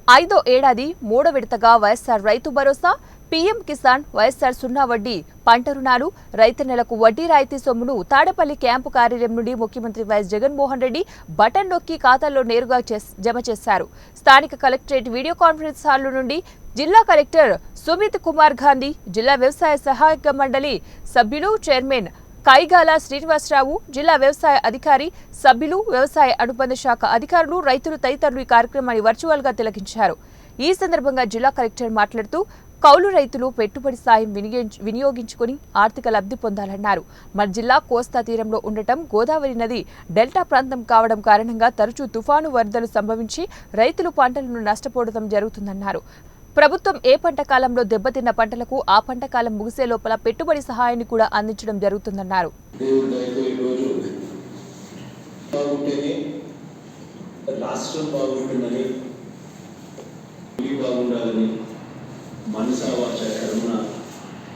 ఐదో ఏడాది మూడో విడతగా వైఎస్ఆర్ రైతు భరోసా, పీఎం కిసాన్, వైఎస్ఆర్ సున్నా వడ్డీ పంట రుణాలు, రైతన్నలకు వడ్డీ రాయితీ సొమ్మును తాడేపల్లి క్యాంపు కార్యాలయం నుండి ముఖ్యమంత్రి వైఎస్ జగన్మోహన్ రెడ్డి బటన్ నొక్కి ఖాతాల్లో నేరుగా జమ చేశారు. స్థానిక కలెక్టరేట్ వీడియో కాన్ఫరెన్స్ హాల్ నుండి జిల్లా కలెక్టర్ సుమిత్ కుమార్ గాంధీ, జిల్లా వ్యవసాయ సహాయక మండలి సభ్యులు, చైర్మన్ కైగాల శ్రీనివాసరావు, జిల్లా వ్యవసాయ అధికారి, సభ్యులు, వ్యవసాయ అనుబంధ శాఖ అధికారులు, రైతులు తదితరులు ఈ కార్యక్రమాన్ని వర్చువల్ గా తిలకించారు. ఈ సందర్భంగా జిల్లా కలెక్టర్ మాట్లాడుతూ కౌలు రైతులు పెట్టుబడి సాయం వినియోగించుకుని ఆర్థిక లబ్ధి పొందాలన్నారు. మన జిల్లా కోస్తా తీరంలో ఉండటం, గోదావరి నది డెల్టా ప్రాంతం కావడం కారణంగా తరచూ తుఫాను వరదలు సంభవించి రైతులు పంటలను నష్టపోవడం జరుగుతుందన్నారు. ప్రభుత్వం ఏ పంట కాలంలో దెబ్బతిన్న పంటలకు ఆ పంట కాలం ముగిసే లోపల పెట్టుబడి సహాయాన్ని కూడా అందించడం జరుగుతుందన్నారు.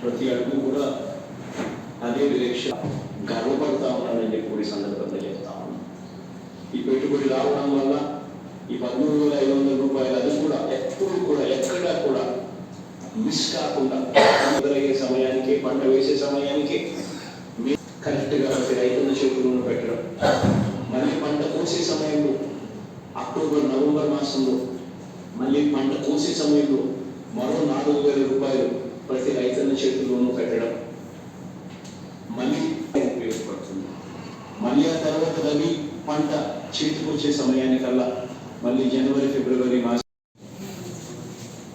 ప్రతి అడుగు కూడా అదే డైరెక్షన్ గర్వపడతా ఉన్నానని చెప్పి సందర్భంగా చెప్తా ఉన్నాను. ఈ పెట్టుబడి రావడం వల్ల ఈ 13,500 రూపాయలు అది కూడా ఎప్పుడు కూడా ఎక్కడా కూడా మిస్ కాకుండా ఎదురయ్యే సమయానికి, పంట వేసే సమయానికి కరెక్ట్గా ప్రతి రైతుల చేతులను పెట్టడం, మళ్ళీ పంట కోసే సమయంలో అక్టోబర్ నవంబర్ మాసంలో మళ్ళీ పంట కోసే సమయంలో మరో 4,000 రూపాయలు ప్రతి రైతుల చేతుల్లోనూ పెట్టడం మళ్ళీ ఉపయోగపడుతుంది. మళ్ళీ ఆ తర్వాత రబీ పంట చేతికొచ్చే సమయానికల్లా మళ్ళీ జనవరి, ఫిబ్రవరి మాసం